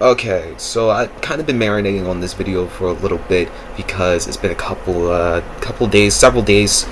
Okay, so I've kind of been marinating on this video for a little bit because it's been a couple days, several days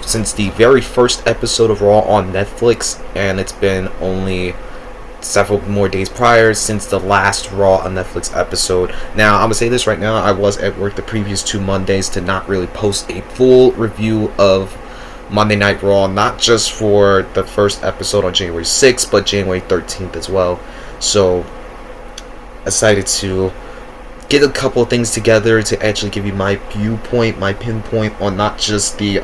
since the very first episode of Raw on Netflix, and it's been only several more days prior since the last Raw on Netflix episode. Now, I'm gonna say this right now, I was at work the previous 2 Mondays to not really post a full review of Monday Night Raw, not just for the first episode on January 6th, but January 13th as well. So, I decided to get a couple of things together to actually give you my viewpoint, my pinpoint on not just the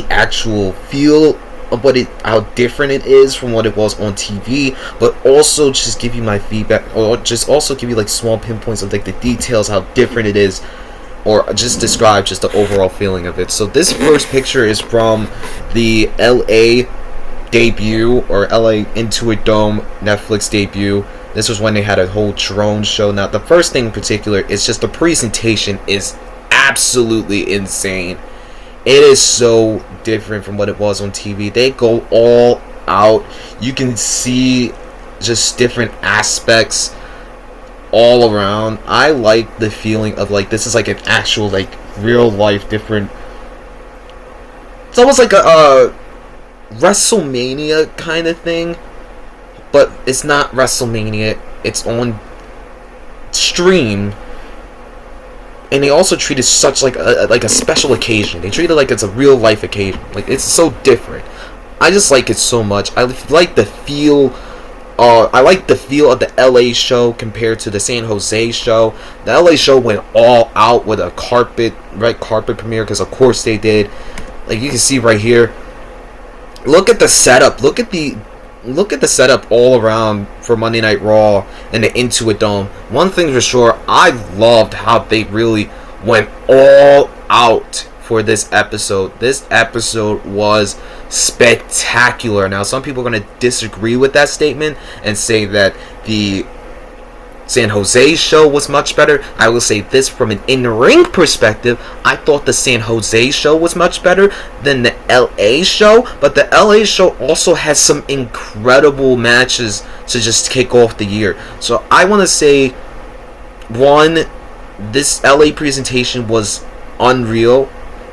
actual feel of how different it is from what it was on TV, but also just give you my feedback, or just also give you like small pinpoints of like the details, how different it is, or just describe just the overall feeling of it. So this first picture is from the LA debut, or LA Intuit Dome Netflix debut. This was when they had a whole drone show. Now, the first thing in particular is just the presentation is absolutely insane. It is so different from what it was on TV. They go all out. You can see just different aspects all around. I like the feeling of like this is like an actual like real life different. It's almost like a WrestleMania kind of thing, but it's not WrestleMania. It's on stream, and they also treat it such like a special occasion. They treat it like it's a real life occasion. Like, it's so different. I just like it so much. I like the feel. I like the feel of the LA show compared to the San Jose show. The LA show went all out with a red carpet premiere, because of course they did. Like, you can see right here. Look at the setup. Look at the setup all around for Monday Night Raw and the Intuit Dome. One thing for sure, I loved how they really went all out for this episode. This episode was spectacular. Now, some people are going to disagree with that statement and say that the San Jose show was much better. I will say this from an in-ring perspective. I thought the San Jose show was much better than the LA show, but the LA show also has some incredible matches to just kick off the year. So I want to say, one, this LA presentation was unreal.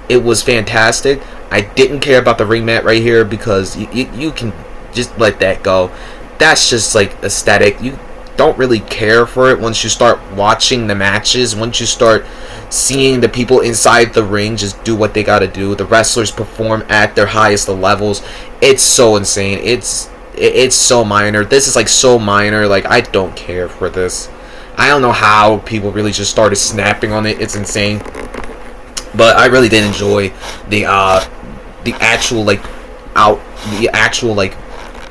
It was fantastic. I didn't care about the ring mat right here, because you can just let that go. That's just like aesthetic. You don't really care for it once you start watching the matches. Once you start seeing the people inside the ring just do what they gotta do, the wrestlers perform at their highest levels. It's so insane. It's so minor. This is like so minor. Like, I don't care for this. I don't know how people really just started snapping on it. It's insane. But I really did enjoy the actual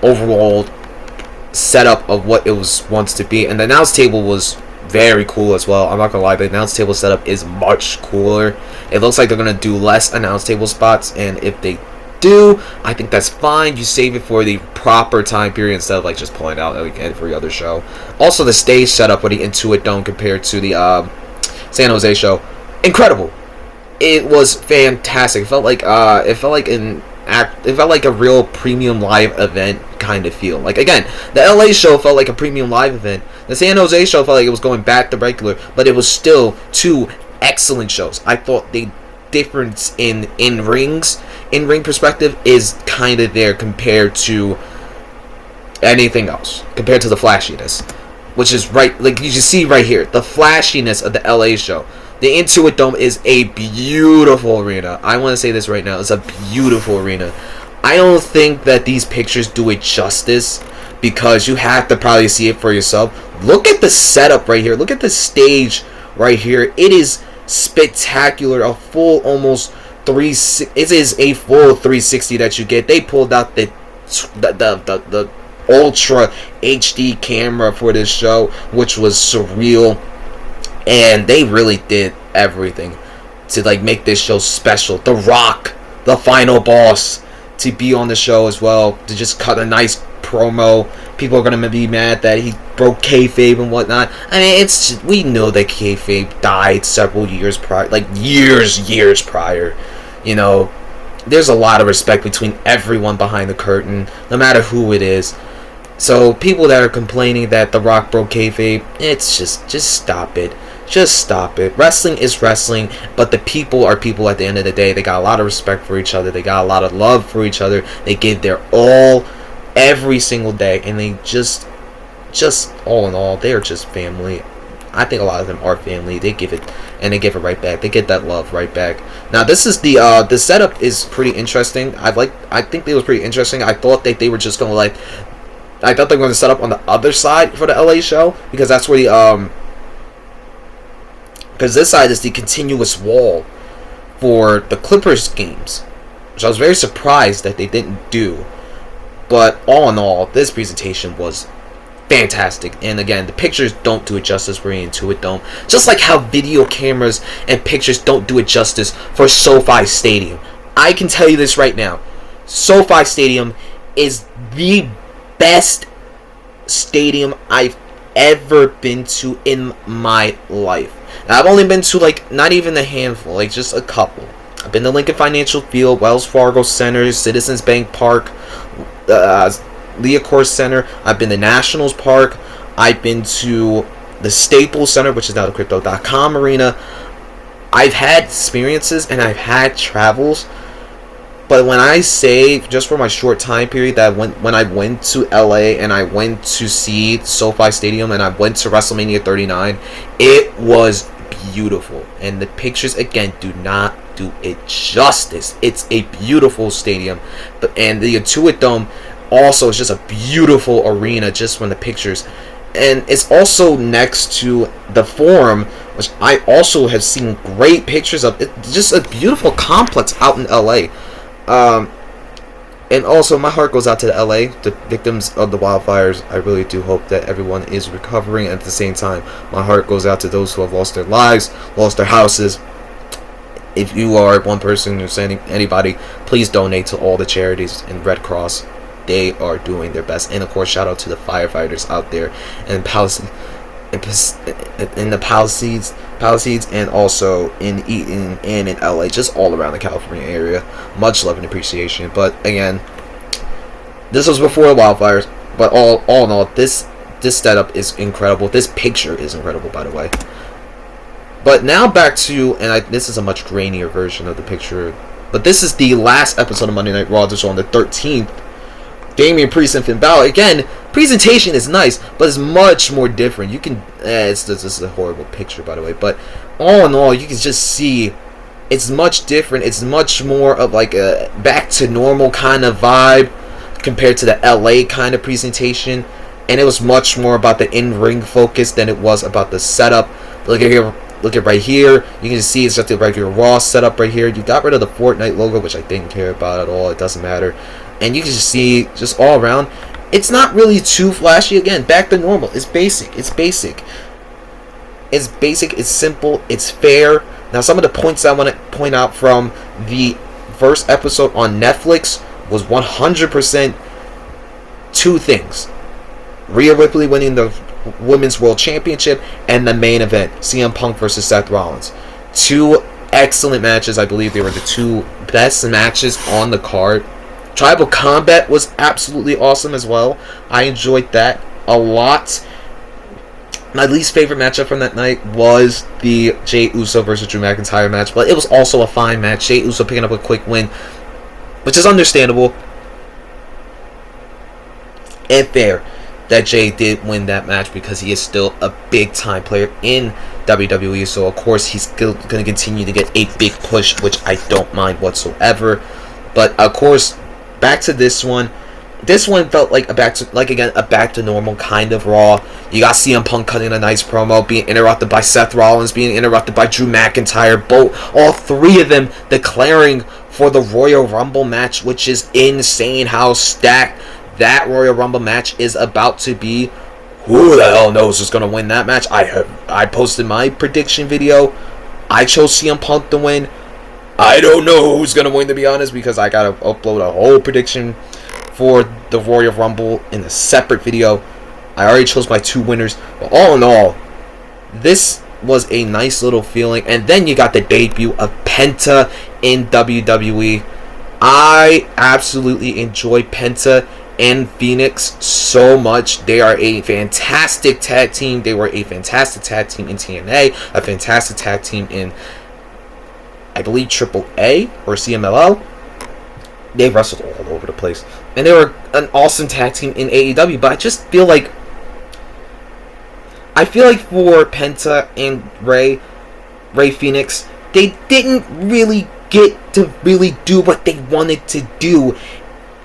overall setup of what it was wants to be. And the announce table was very cool as well. I'm not gonna lie, the announce table setup is much cooler. It looks like they're gonna do less announce table spots, and if they do, I think that's fine. You save it for the proper time period instead of like just pulling out like every other show. Also, the stage setup with the Intuit Dome compared to the San Jose show, incredible. It was fantastic. It felt like a real premium live event kind of feel. Like, again, the LA show felt like a premium live event. The San Jose show felt like it was going back to regular, but it was still two excellent shows. I thought the difference in ring perspective is kind of there compared to anything else, compared to the flashiness, which is right. Like, you can see right here, the flashiness of the LA show. The Intuit Dome is a beautiful arena. I want to say this right now. It's a beautiful arena. I don't think that these pictures do it justice, because you have to probably see it for yourself. Look at the setup right here. Look at the stage right here. It is spectacular. A full almost 360. It is a full 360 that you get. They pulled out the ultra HD camera for this show, which was surreal. And they really did everything to like make this show special. The Rock, the final boss, to be on the show as well, to just cut a nice promo. People are gonna be mad that he broke kayfabe and whatnot. I mean, we know that kayfabe died several years prior, like years prior. You know, there's a lot of respect between everyone behind the curtain, no matter who it is. So people that are complaining that The Rock broke kayfabe, it's just stop it. Just stop it. Wrestling is wrestling, but the people are people at the end of the day. They got a lot of respect for each other. They got a lot of love for each other. They give their all every single day, and they just all in all, they are just family. I think a lot of them are family. They give it, and they give it right back. They get that love right back. Now, this is the setup is pretty interesting. I think it was pretty interesting. I thought that they were just gonna I thought they were gonna set up on the other side for the LA show, because that's where the because this side is the continuous wall for the Clippers games, which I was very surprised that they didn't do. But all in all, this presentation was fantastic. And again, the pictures don't do it justice for Intuit Dome. Just like how video cameras and pictures don't do it justice for SoFi Stadium. I can tell you this right now. SoFi Stadium is the best stadium I've ever been to in my life. Now, I've only been to not even a handful, just a couple. I've been to Lincoln Financial Field, Wells Fargo Center, Citizens Bank Park, Liacouras Center. I've been to Nationals Park. I've been to the Staples Center, which is now the Crypto.com Arena. I've had experiences and I've had travels. But when I say, just for my short time period, that when I went to LA and I went to see SoFi Stadium and I went to WrestleMania 39, it was beautiful. And the pictures, again, do not do it justice. It's a beautiful stadium. And the Intuit Dome also is just a beautiful arena just from the pictures. And it's also next to the Forum, which I also have seen great pictures of. It's just a beautiful complex out in LA. And also, my heart goes out to the LA, the victims of the wildfires. I really do hope that everyone is recovering. At the same time, my heart goes out to those who have lost their lives, lost their houses. If you are one person or anybody, please donate to all the charities and Red Cross. They are doing their best. And of course, shout out to the firefighters out there in the Palisades, and also in Eaton and in LA, just all around the California area. Much love and appreciation. But again, this was before the wildfires. But all in all, this setup is incredible. This picture is incredible, by the way. But now back to, this is a much grainier version of the picture. But this is the last episode of Monday Night Raw, just on the 13th. Damian Priest and Finn Balor. Again, presentation is nice, but it's much more different. You can, this is a horrible picture, by the way, but all in all, you can just see it's much different. It's much more of a back to normal kind of vibe compared to the LA kind of presentation, and it was much more about the in-ring focus than it was about the setup. Look at here. Look at right here. You can see it's just the regular Raw setup right here. You got rid of the Fortnite logo, which I didn't care about at all. It doesn't matter. And you can just see, just all around, it's not really too flashy. Again, back to normal. It's basic. It's basic. It's basic. It's simple. It's fair. Now, some of the points I want to point out from the first episode on Netflix was 100% two things. Rhea Ripley winning the Women's World Championship and the main event, CM Punk versus Seth Rollins. Two excellent matches. I believe they were the two best matches on the card. Tribal Combat was absolutely awesome as well. I enjoyed that a lot. My least favorite matchup from that night was the Jey Uso versus Drew McIntyre match, but it was also a fine match. Jey Uso picking up a quick win, which is understandable and fair that Jey did win that match because he is still a big-time player in WWE. So, of course, he's still going to continue to get a big push, which I don't mind whatsoever. But, of course, back to this one. This one felt like a back to normal kind of Raw. You got CM Punk cutting a nice promo, being interrupted by Seth Rollins, being interrupted by Drew McIntyre. All three of them declaring for the Royal Rumble match, which is insane how stacked that Royal Rumble match is about to be. Who the hell knows who's going to win that match? I posted my prediction video. I chose CM Punk to win. I don't know who's going to win, to be honest, because I got to upload a whole prediction for the Royal Rumble in a separate video. I already chose my two winners. But all in all, this was a nice little feeling. And then you got the debut of Penta in WWE. I absolutely enjoy Penta and Phoenix so much. They are a fantastic tag team. They were a fantastic tag team in TNA, a fantastic tag team in, I believe, AAA or CMLL. They wrestled all over the place. And they were an awesome tag team in AEW, but I just feel like for Penta and Rey Fenix, they didn't really get to really do what they wanted to do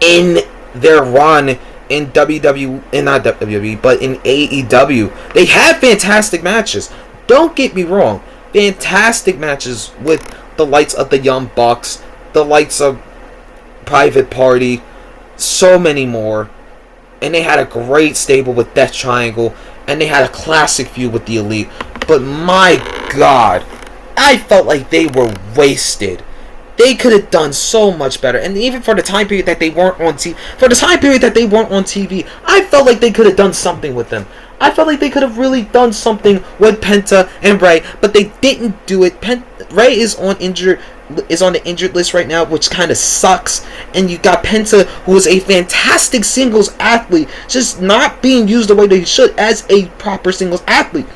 in their run in not WWE, but in AEW. They had fantastic matches. Don't get me wrong. Fantastic matches with the likes of the Young Bucks, the likes of Private Party, so many more. And they had a great stable with Death Triangle, and they had a classic feud with the Elite. But my God, I felt like they were wasted. They could have done so much better, and even for the time period that they weren't on TV, I felt like they could have done something with them. I felt like they could have really done something with Penta and Rey, but they didn't do it. Rey is on the injured list right now, which kind of sucks. And you got Penta, who is a fantastic singles athlete, just not being used the way that he should as a proper singles athlete.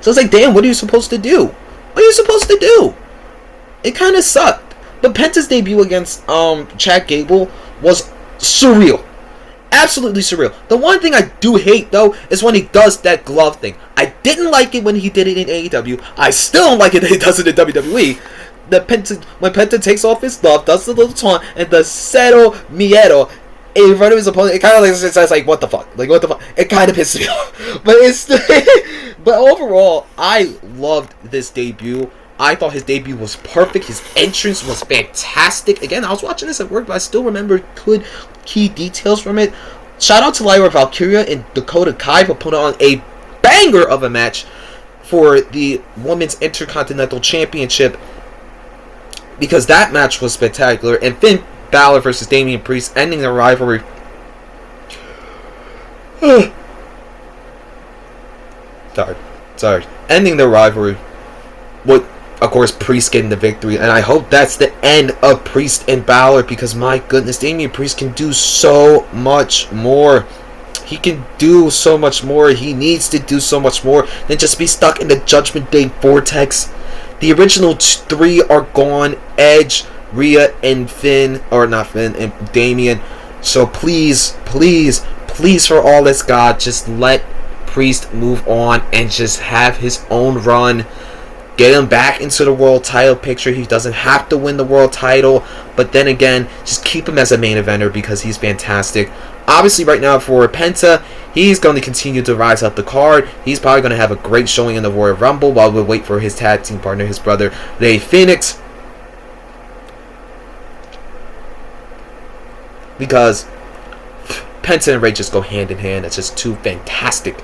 So it's like, damn, what are you supposed to do? It kind of sucked. But Penta's debut against Chad Gable was surreal. Absolutely surreal. The one thing I do hate, though, is when he does that glove thing. I didn't like it when he did it in AEW. I still don't like it that he does it in WWE. When Penta takes off his glove, does the little taunt, and does Cero Miedo in front of his opponent, it kind of says, like, what the fuck? Like, what the fuck? It kind of pisses me off. But overall, I loved this debut. I thought his debut was perfect. His entrance was fantastic. Again, I was watching this at work, but I still remember good key details from it. Shout out to Lyra Valkyria and Dakota Kai for putting on a banger of a match for the Women's Intercontinental Championship, because that match was spectacular. And Finn Balor versus Damian Priest, ending the rivalry. Sorry. Ending the rivalry with, of course, Priest getting the victory. And I hope that's the end of Priest and Balor, because my goodness, Damian Priest can do so much more. He can do so much more. He needs to do so much more than just be stuck in the Judgment Day vortex. The original three are gone. Edge, Rhea, and and Damian. So please, for all that's God, just let Priest move on and just have his own run. Get him back into the world title picture. He doesn't have to win the world title, but then again, just keep him as a main eventer because he's fantastic. Obviously, right now for Penta, he's going to continue to rise up the card. He's probably going to have a great showing in the Royal Rumble while we wait for his tag team partner, his brother, Rey Fenix. Because Penta and Rey just go hand in hand. It's just two fantastic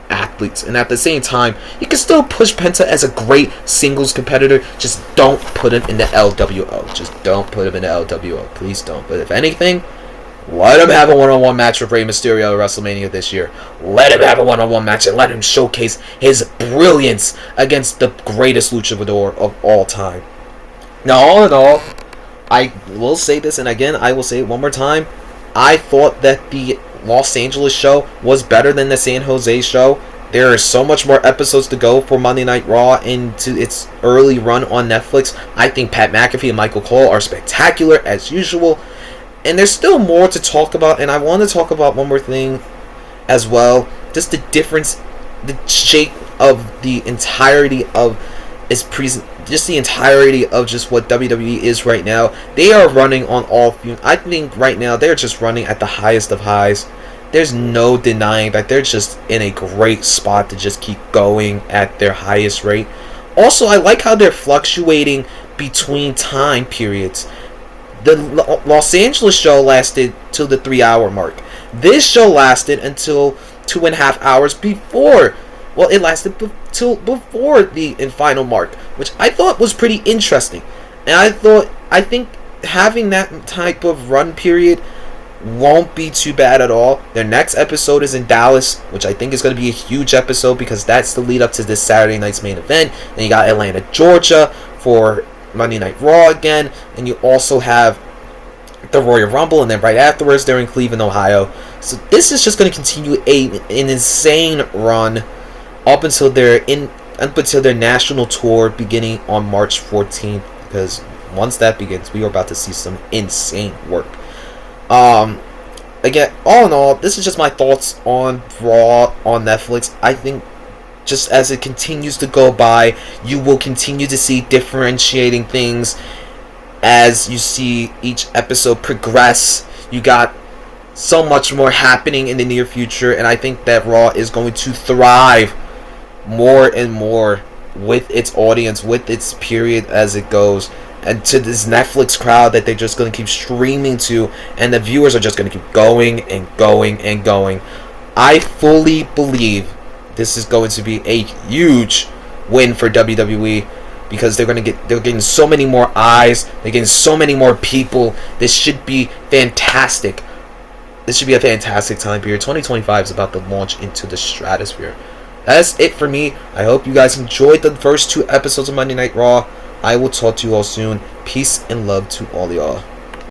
athletes, and at the same time, you can still push Penta as a great singles competitor. Just don't put him in the LWO. Please don't. But if anything, let him have a one-on-one match with Rey Mysterio at WrestleMania this year. Let him have a one-on-one match and let him showcase his brilliance against the greatest luchador of all time. Now, all in all, I will say this, and again, I will say it one more time. I thought that the Los Angeles show was better than the San Jose show. There are so much more episodes to go for Monday Night Raw into its early run on Netflix. I think Pat McAfee and Michael Cole are spectacular as usual. And there's still more to talk about, and I want to talk about one more thing as well. Just the difference, the shape of the entirety of its just the entirety of just what WWE is right now. They are running on all fumes. I think right now they're just running at the highest of highs. There's no denying that they're just in a great spot to just keep going at their highest rate. Also, I like how they're fluctuating between time periods. The Los Angeles show lasted till the 3-hour mark. This show lasted until 2.5 hours before. Well, it lasted till before the final mark, which I thought was pretty interesting. And I think having that type of run period won't be too bad at all. Their next episode is in Dallas, which I think is going to be a huge episode because that's the lead up to this Saturday night's main event. And you got Atlanta, Georgia for Monday Night Raw again, and you also have the Royal Rumble, and then right afterwards they're in Cleveland, Ohio. So this is just going to continue an insane run up until their national tour beginning on March 14th. Because once that begins, we are about to see some insane work. Again, all in all, this is just my thoughts on Raw on Netflix. I think just as it continues to go by, you will continue to see differentiating things as you see each episode progress. You got so much more happening in the near future, and I think that Raw is going to thrive more and more with its audience, with its period as it goes, and to this Netflix crowd that they're just going to keep streaming to, and the viewers are just going to keep going and going and going. I fully believe this is going to be a huge win for WWE, because they're getting so many more eyes, they're getting so many more people. This should be fantastic. This should be a fantastic time period. 2025 is about to launch into the stratosphere. That's it for me. I hope you guys enjoyed the first 2 episodes of Monday Night Raw. I will talk to you all soon. Peace and love to all y'all.